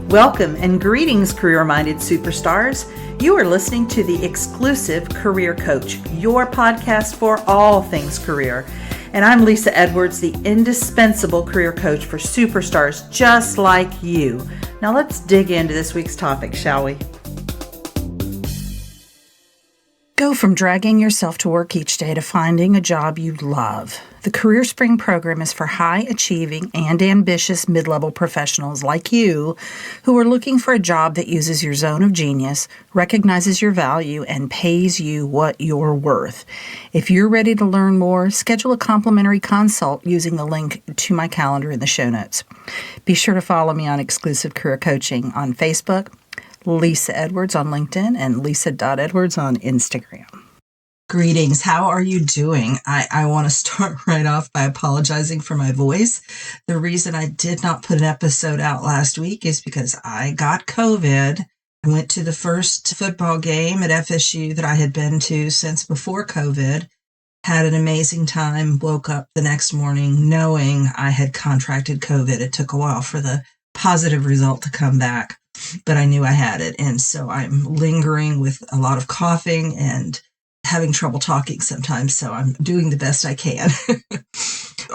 Welcome and greetings, career-minded superstars. You are listening to the exclusive Career Coach, your podcast for all things career. And I'm Lisa Edwards, the indispensable career coach for superstars just like you. Now let's dig into this week's topic, shall we? Go from dragging yourself to work each day to finding a job you love. The Career Spring program is for high-achieving and ambitious mid-level professionals like you who are looking for a job that uses your zone of genius, recognizes your value, and pays you what you're worth. If you're ready to learn more, schedule a complimentary consult using the link to my calendar in the show notes. Be sure to follow me on Exclusive Career Coaching on Facebook, Lisa Edwards on LinkedIn, and Lisa.Edwards on Instagram. Greetings. How are you doing? I want to start right off by apologizing for my voice. The reason I did not put an episode out last week is because I got COVID. I went to the first football game at FSU that I had been to since before COVID. Had an amazing time. Woke up the next morning knowing I had contracted COVID. It took a while for the positive result to come back, but I knew I had it. And so I'm lingering with a lot of coughing and having trouble talking sometimes, so I'm doing the best I can.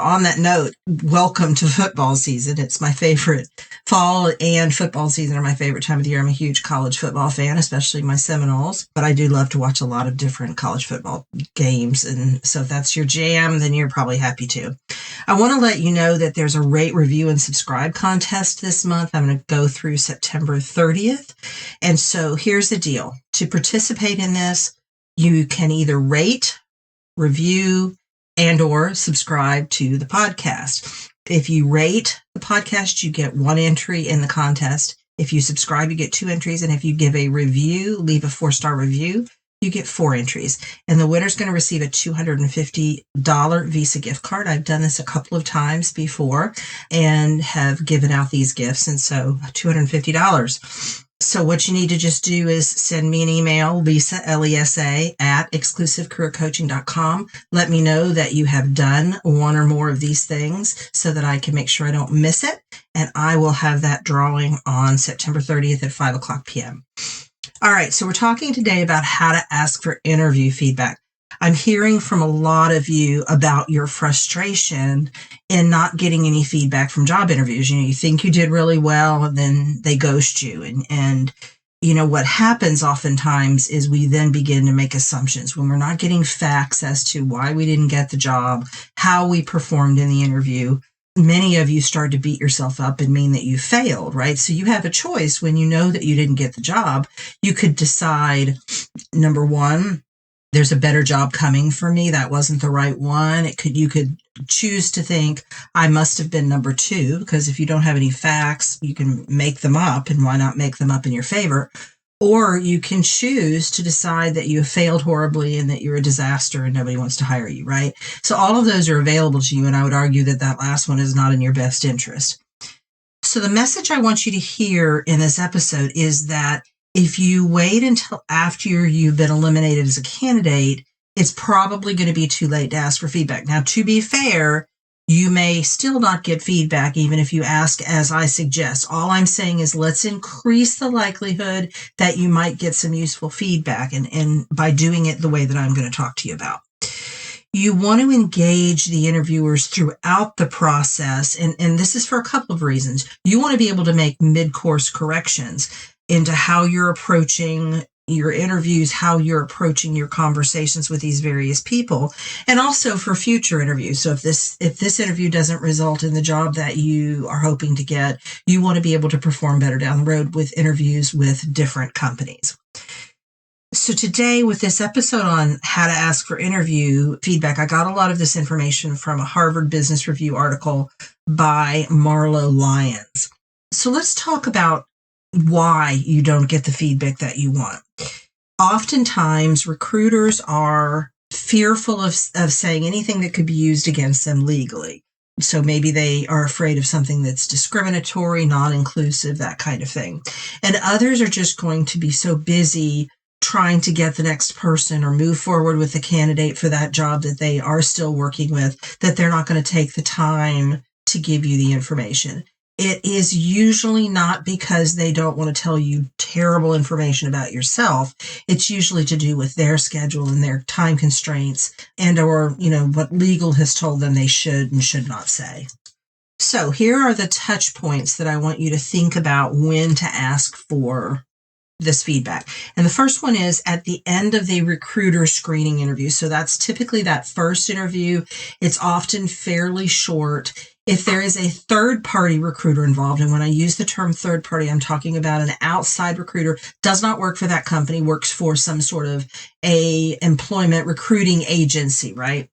On that note, welcome to football season. It's my favorite. Fall and football season are my favorite time of the year. I'm a huge college football fan, especially my Seminoles, but I do love to watch a lot of different college football games, and so if that's your jam, then you're probably happy too. I want to let you know that there's a rate, review, and subscribe contest this month. I'm going to go through September 30th, and so here's the deal. To participate in this, you can either rate, review, and or subscribe to the podcast. If you rate the podcast, you get one entry in the contest. If you subscribe, you get 2 entries. And if you give a review, leave a 4-star review, you get 4 entries. And the winner's going to receive a $250 Visa gift card. I've done this a couple of times before and have given out these gifts. And so $250. So what you need to just do is send me an email, Lisa, L-E-S-A, at exclusivecareercoaching.com. Let me know that you have done one or more of these things so that I can make sure I don't miss it. And I will have that drawing on September 30th at 5 o'clock p.m. All right, so we're talking today about how to ask for interview feedback. I'm hearing from a lot of you about your frustration in not getting any feedback from job interviews. You think you did really well and then they ghost you. And what happens oftentimes is we then begin to make assumptions when we're not getting facts as to why we didn't get the job, how we performed in the interview. Many of you start to beat yourself up and mean that you failed, right? So you have a choice when you know that you didn't get the job. You could decide, number one, there's a better job coming for me. That wasn't the right one. You could choose to think I must have been number 2, because if you don't have any facts, you can make them up, and why not make them up in your favor? Or you can choose to decide that you failed horribly and that you're a disaster and nobody wants to hire you, right? So all of those are available to you, and I would argue that that last one is not in your best interest. So the message I want you to hear in this episode is that if you wait until after you've been eliminated as a candidate, it's probably going to be too late to ask for feedback. Now, to be fair, you may still not get feedback even if you ask as I suggest. All I'm saying is let's increase the likelihood that you might get some useful feedback, and by doing it the way that I'm going to talk to you about. You want to engage the interviewers throughout the process, and this is for a couple of reasons. You want to be able to make mid-course corrections into how you're approaching your interviews, how you're approaching your conversations with these various people, and also for future interviews. So if this interview doesn't result in the job that you are hoping to get, you want to be able to perform better down the road with interviews with different companies. So today, with this episode on how to ask for interview feedback, I got a lot of this information from a Harvard Business Review article by Marlo Lyons. So let's talk about why you don't get the feedback that you want. Oftentimes, recruiters are fearful of saying anything that could be used against them legally. So maybe they are afraid of something that's discriminatory, non-inclusive, that kind of thing. And others are just going to be so busy trying to get the next person or move forward with the candidate for that job that they are still working with, that they're not going to take the time to give you the information. it is usually not because they don't want to tell you terrible information about yourself. It's usually to do with their schedule and their time constraints and or, what legal has told them they should and should not say. So here are the touch points that I want you to think about when to ask for this feedback. And the first one is at the end of the recruiter screening interview. So that's typically that first interview. It's often fairly short. If there is a third party recruiter involved, and when I use the term third party, I'm talking about an outside recruiter, does not work for that company, works for some sort of a employment recruiting agency, right?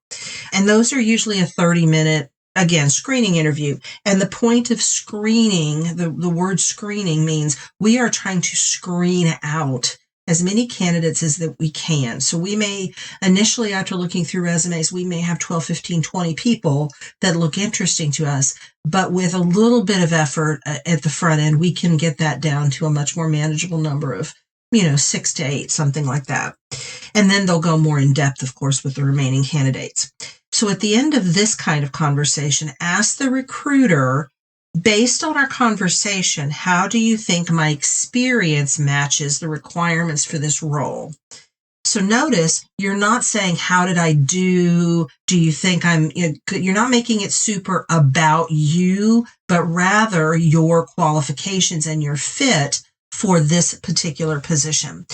And those are usually a 30-minute, again, screening interview. And the point of screening, the word screening means we are trying to screen out as many candidates as that we can. So we may initially, after looking through resumes, we may have 12, 15, 20 people that look interesting to us, but with a little bit of effort at the front end, we can get that down to a much more manageable number of 6 to 8, something like that. And then they'll go more in depth, of course, with the remaining candidates. So at the end of this kind of conversation, ask the recruiter, based on our conversation, how do you think my experience matches the requirements for this role? So notice you're not saying, how did I do? Do you think you're not making it super about you, but rather your qualifications and your fit for this particular position.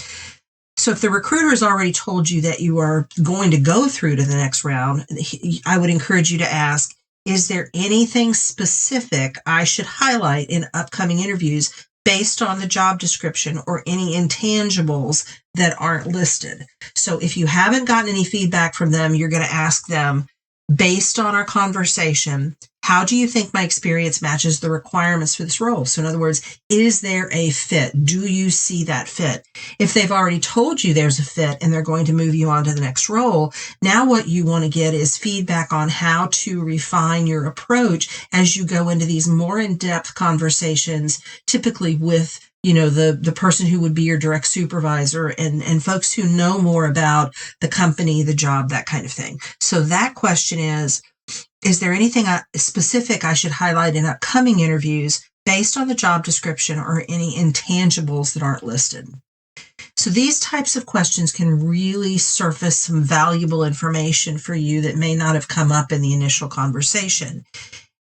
So if the recruiter has already told you that you are going to go through to the next round, I would encourage you to ask, is there anything specific I should highlight in upcoming interviews based on the job description or any intangibles that aren't listed? So if you haven't gotten any feedback from them, you're going to ask them, based on our conversation, how do you think my experience matches the requirements for this role? So in other words, is there a fit? Do you see that fit? If they've already told you there's a fit and they're going to move you on to the next role, now what you want to get is feedback on how to refine your approach as you go into these more in-depth conversations, typically with the person who would be your direct supervisor and folks who know more about the company, the job, that kind of thing. So that question is there anything specific I should highlight in upcoming interviews based on the job description or any intangibles that aren't listed? So these types of questions can really surface some valuable information for you that may not have come up in the initial conversation.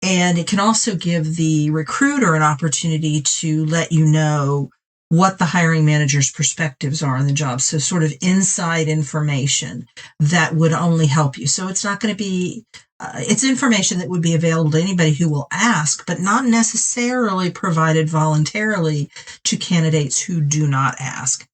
And it can also give the recruiter an opportunity to let you know what the hiring manager's perspectives are on the job. So sort of inside information that would only help you. So it's not going to be, it's information that would be available to anybody who will ask, but not necessarily provided voluntarily to candidates who do not ask.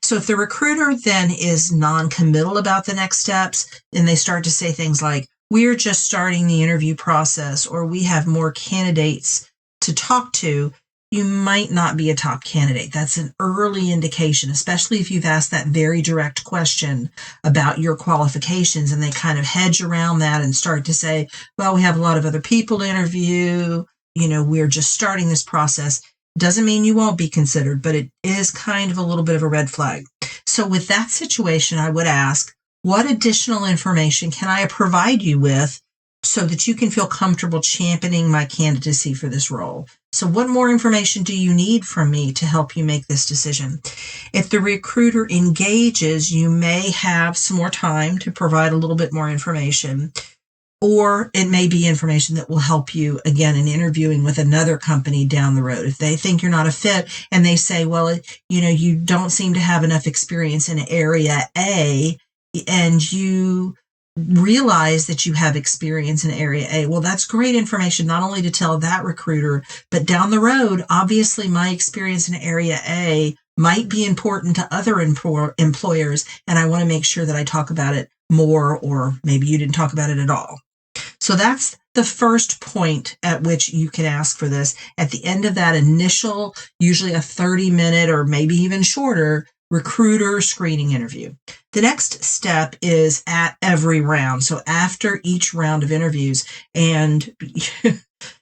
So if the recruiter then is non-committal about the next steps, and they start to say things like, we're just starting the interview process, or we have more candidates to talk to, you might not be a top candidate. That's an early indication, especially if you've asked that very direct question about your qualifications and they kind of hedge around that and start to say, well, we have a lot of other people to interview, we're just starting this process. Doesn't mean you won't be considered, but it is kind of a little bit of a red flag. So with that situation, I would ask, what additional information can I provide you with so that you can feel comfortable championing my candidacy for this role? So what more information do you need from me to help you make this decision? If the recruiter engages, you may have some more time to provide a little bit more information, or it may be information that will help you, again, in interviewing with another company down the road. If they think you're not a fit and they say, well, you don't seem to have enough experience in area A, and you realize that you have experience in area A. Well, that's great information, not only to tell that recruiter, but down the road, obviously my experience in area A might be important to other employers, and I want to make sure that I talk about it more, or maybe you didn't talk about it at all. So that's the first point at which you can ask for this. At the end of that initial, usually a 30-minute or maybe even shorter recruiter screening interview. The next step is at every round. So after each round of interviews, and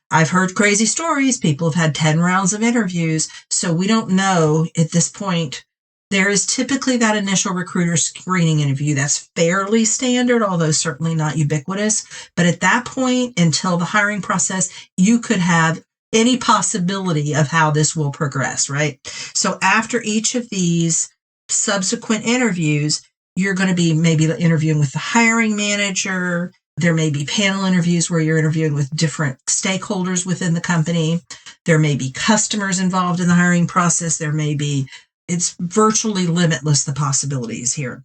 I've heard crazy stories. People have had 10 rounds of interviews. So we don't know at this point. There is typically that initial recruiter screening interview. That's fairly standard, although certainly not ubiquitous. But at that point, until the hiring process, you could have any possibility of how this will progress, right? So after each of these subsequent interviews, you're going to be maybe interviewing with the hiring manager. There may be panel interviews where you're interviewing with different stakeholders within the company. There may be customers involved in the hiring process. It's virtually limitless, the possibilities here.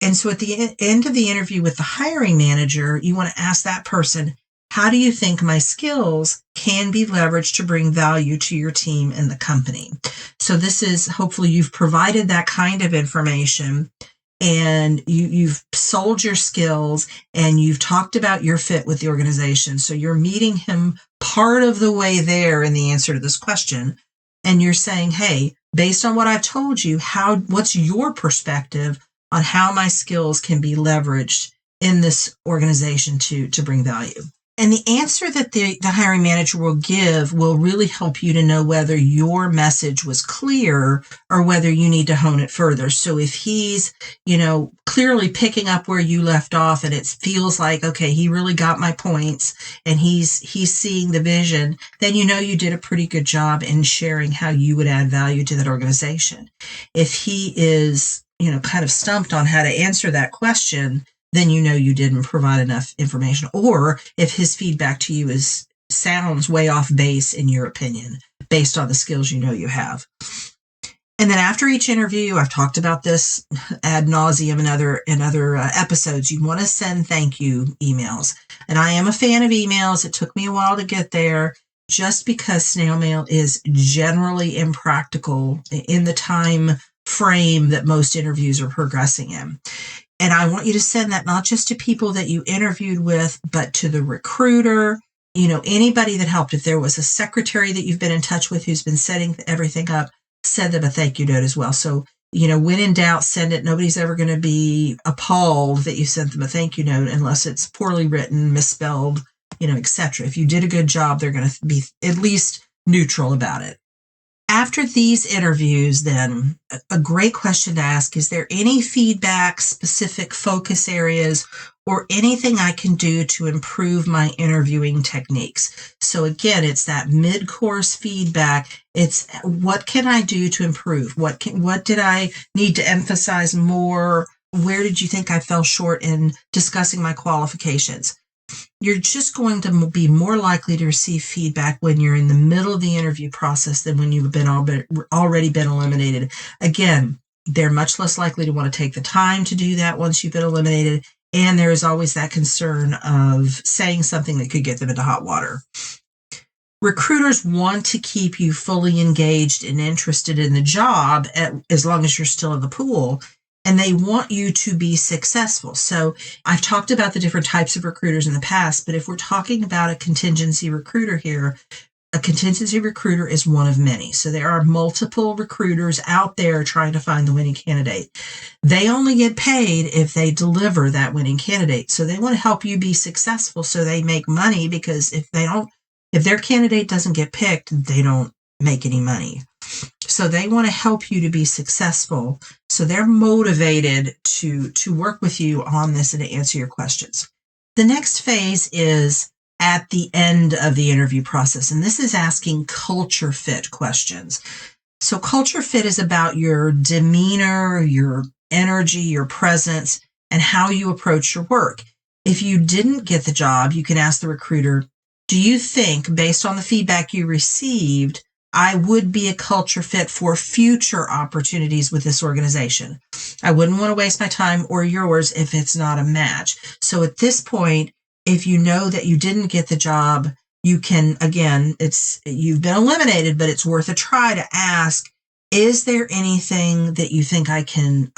And so at the end of the interview with the hiring manager, you want to ask that person, how do you think my skills can be leveraged to bring value to your team and the company? So this is, hopefully you've provided that kind of information, and you've sold your skills, and you've talked about your fit with the organization. So you're meeting him part of the way there in the answer to this question. And you're saying, hey, based on what I've told you, what's your perspective on how my skills can be leveraged in this organization to bring value? And the answer that the hiring manager will give will really help you to know whether your message was clear or whether you need to hone it further. So if he's, clearly picking up where you left off, and it feels like, okay, he really got my points and he's seeing the vision, then you did a pretty good job in sharing how you would add value to that organization. If he is, kind of stumped on how to answer that question, then you didn't provide enough information. Or if his feedback to you sounds way off base in your opinion, based on the skills you have. And then after each interview, I've talked about this ad nauseum in other episodes, you want to send thank you emails. And I am a fan of emails. It took me a while to get there, just because snail mail is generally impractical in the time frame that most interviews are progressing in. And I want you to send that not just to people that you interviewed with, but to the recruiter, anybody that helped. If there was a secretary that you've been in touch with who's been setting everything up, send them a thank you note as well. So, when in doubt, send it. Nobody's ever going to be appalled that you sent them a thank you note unless it's poorly written, misspelled, etc. If you did a good job, they're going to be at least neutral about it. After these interviews, then, a great question to ask, is there any feedback, specific focus areas, or anything I can do to improve my interviewing techniques? So again, it's that mid-course feedback. It's what can I do to improve? What did I need to emphasize more? Where did you think I fell short in discussing my qualifications? You're just going to be more likely to receive feedback when you're in the middle of the interview process than when you've already been eliminated. Again, they're much less likely to want to take the time to do that once you've been eliminated. And there is always that concern of saying something that could get them into hot water. Recruiters want to keep you fully engaged and interested in the job as long as you're still in the pool. And they want you to be successful. So I've talked about the different types of recruiters in the past, but if we're talking about a contingency recruiter here, a contingency recruiter is one of many. So there are multiple recruiters out there trying to find the winning candidate. They only get paid if they deliver that winning candidate. So they want to help you be successful so they make money, because if their candidate doesn't get picked, they don't make any money. So they want to help you to be successful. So they're motivated to work with you on this and to answer your questions. The next phase is at the end of the interview process. And this is asking culture fit questions. So culture fit is about your demeanor, your energy, your presence, and how you approach your work. If you didn't get the job, you can ask the recruiter, do you think, based on the feedback you received, I would be a culture fit for future opportunities with this organization? I wouldn't want to waste my time or yours if it's not a match. So at this point, if you know that you didn't get the job, you can, again, you've been eliminated, but it's worth a try to ask, is there anything that you think I can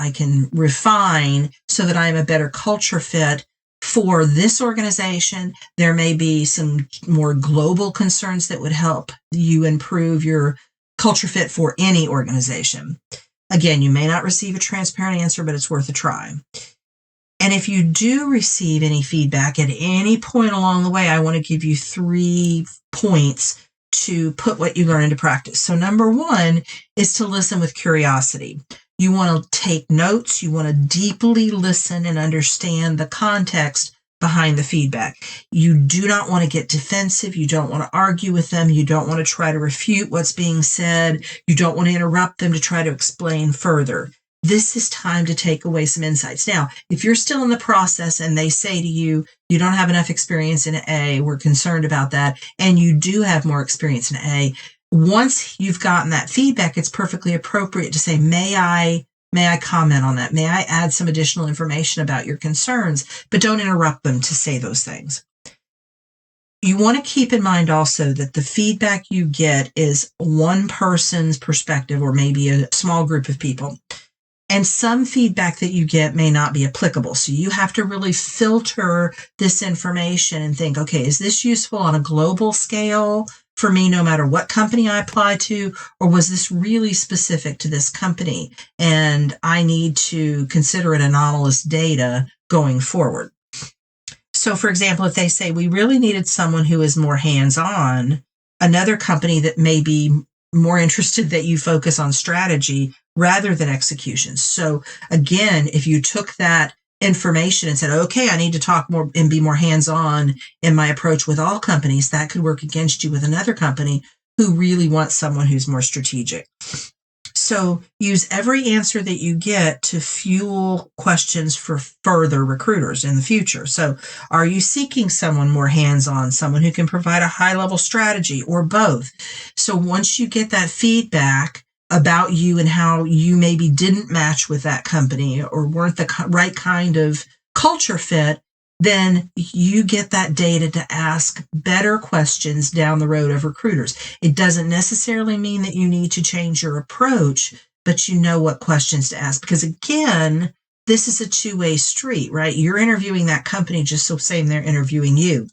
refine so that I'm a better culture fit for this organization? There may be some more global concerns that would help you improve your culture fit for any organization. Again, you may not receive a transparent answer, but it's worth a try. And if you do receive any feedback at any point along the way, I want to give you 3 points to put what you learn into practice. So number 1 is to listen with curiosity. You want to take notes. You want to deeply listen and understand the context behind the feedback. You do not want to get defensive. You don't want to argue with them. You don't want to try to refute what's being said. You don't want to interrupt them to try to explain further. This is time to take away some insights. Now, if you're still in the process and they say to you, you don't have enough experience in A, we're concerned about that, and you do have more experience in A, once you've gotten that feedback, it's perfectly appropriate to say, may I comment on that? May I add some additional information about your concerns? But don't interrupt them to say those things. You want to keep in mind also that the feedback you get is one person's perspective or maybe a small group of people. And some feedback that you get may not be applicable. So you have to really filter this information and think, okay, is this useful on a global scale for me, no matter what company I apply to, or was this really specific to this company? And I need to consider it anomalous data going forward. So for example, if they say we really needed someone who is more hands-on, another company that may be more interested that you focus on strategy rather than execution. So again, if you took that information and said, okay, I need to talk more and be more hands-on in my approach with all companies, that could work against you with another company who really wants someone who's more strategic. So use every answer that you get to fuel questions for further recruiters in the future. So are you seeking someone more hands-on, someone who can provide a high-level strategy, or both? So once you get that feedback about you and how you maybe didn't match with that company or weren't the right kind of culture fit, then you get that data to ask better questions down the road of recruiters. It doesn't necessarily mean that you need to change your approach, but you know what questions to ask. Because again, this is a two-way street, right? You're interviewing that company just so same they're interviewing you.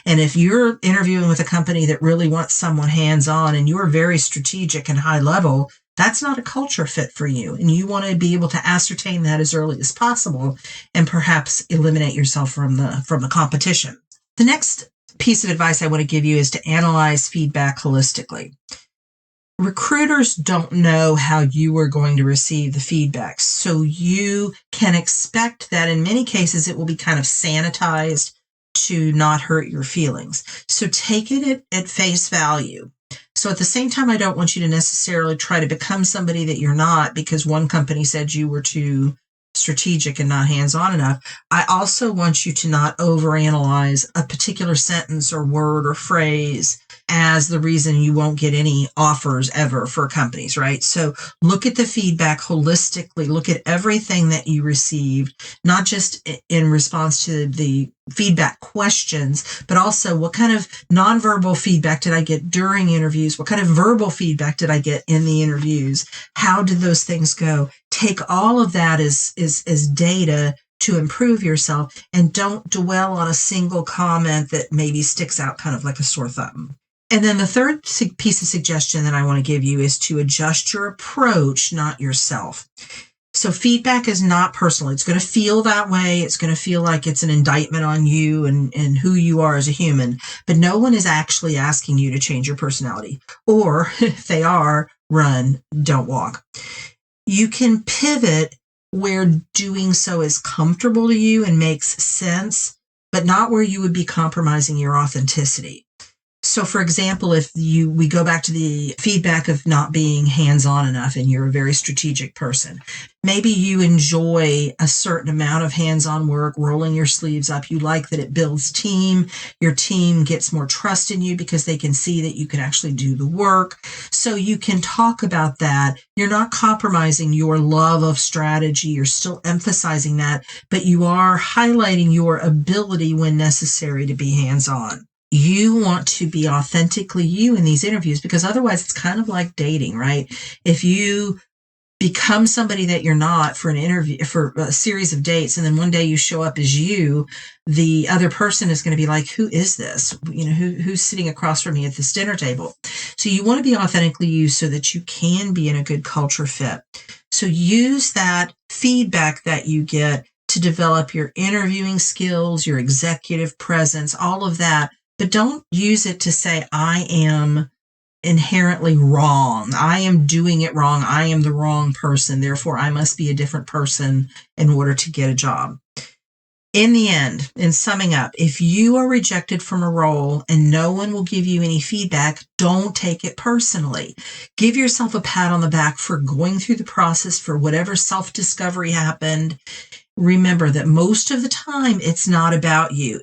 And if you're interviewing with a company that really wants someone hands-on and you're very strategic and high level, that's not a culture fit for you. And you want to be able to ascertain that as early as possible and perhaps eliminate yourself from the competition. The next piece of advice I want to give you is to analyze feedback holistically. Recruiters don't know how you are going to receive the feedback. So you can expect that in many cases it will be kind of sanitized to not hurt your feelings. So take it at face value. So at the same time, I don't want you to necessarily try to become somebody that you're not because one company said you were too strategic and not hands-on enough. I also want you to not overanalyze a particular sentence or word or phrase as the reason you won't get any offers ever for companies, right? So look at the feedback holistically. Look at everything that you received, not just in response to the feedback questions, but also what kind of nonverbal feedback did I get during interviews? What kind of verbal feedback did I get in the interviews? How did those things go? Take all of that as data to improve yourself, and don't dwell on a single comment that maybe sticks out kind of like a sore thumb. And then the third piece of suggestion that I want to give you is to adjust your approach, not yourself. So feedback is not personal. It's going to feel that way. It's going to feel like it's an indictment on you and who you are as a human. But no one is actually asking you to change your personality. Or if they are, run, don't walk. You can pivot where doing so is comfortable to you and makes sense, but not where you would be compromising your authenticity. So for example, if we go back to the feedback of not being hands-on enough and you're a very strategic person, maybe you enjoy a certain amount of hands-on work, rolling your sleeves up. You like that it builds team. Your team gets more trust in you because they can see that you can actually do the work. So you can talk about that. You're not compromising your love of strategy. You're still emphasizing that, but you are highlighting your ability when necessary to be hands-on. You want to be authentically you in these interviews because otherwise it's kind of like dating, right? If you become somebody that you're not for an interview, for a series of dates, and then one day you show up as you, the other person is going to be like, who is this? You know, who's sitting across from me at this dinner table? So you want to be authentically you so that you can be in a good culture fit. So use that feedback that you get to develop your interviewing skills, your executive presence, all of that. But don't use it to say, I am inherently wrong. I am doing it wrong. I am the wrong person. Therefore, I must be a different person in order to get a job. In the end, in summing up, if you are rejected from a role and no one will give you any feedback, don't take it personally. Give yourself a pat on the back for going through the process, for whatever self-discovery happened. Remember that most of the time, it's not about you.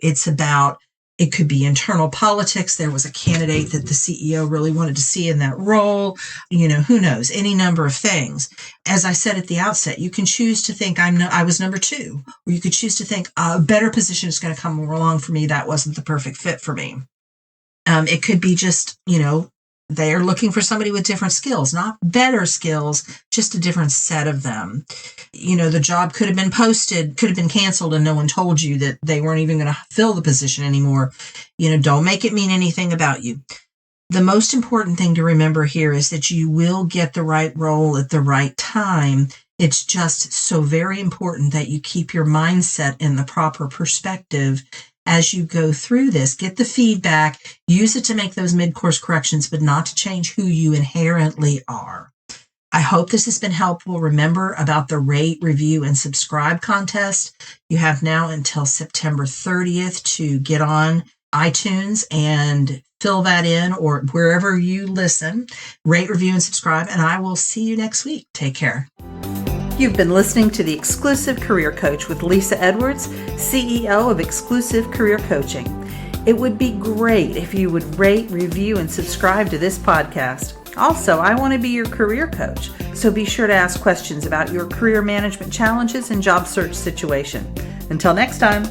It could be internal politics. There was a candidate that the CEO really wanted to see in that role. Who knows? Any number of things. As I said at the outset, you can choose to think I was number 2, or you could choose to think a better position is going to come more along for me. That wasn't the perfect fit for me. It could be just, they are looking for somebody with different skills, not better skills, just a different set of them. The job could have been posted, could have been canceled, and no one told you that they weren't even going to fill the position anymore. Don't make it mean anything about you. The most important thing to remember here is that you will get the right role at the right time. It's just so very important that you keep your mindset in the proper perspective as you go through this. Get the feedback, use it to make those mid-course corrections, but not to change who you inherently are. I hope this has been helpful. Remember about the rate, review, and subscribe contest. You have now until September 30th to get on iTunes and fill that in, or wherever you listen. Rate, review, and subscribe, and I will see you next week. Take care. You've been listening to The Exclusive Career Coach with Lisa Edwards, CEO of Exclusive Career Coaching. It would be great if you would rate, review, and subscribe to this podcast. Also, I want to be your career coach, so be sure to ask questions about your career management challenges and job search situation. Until next time.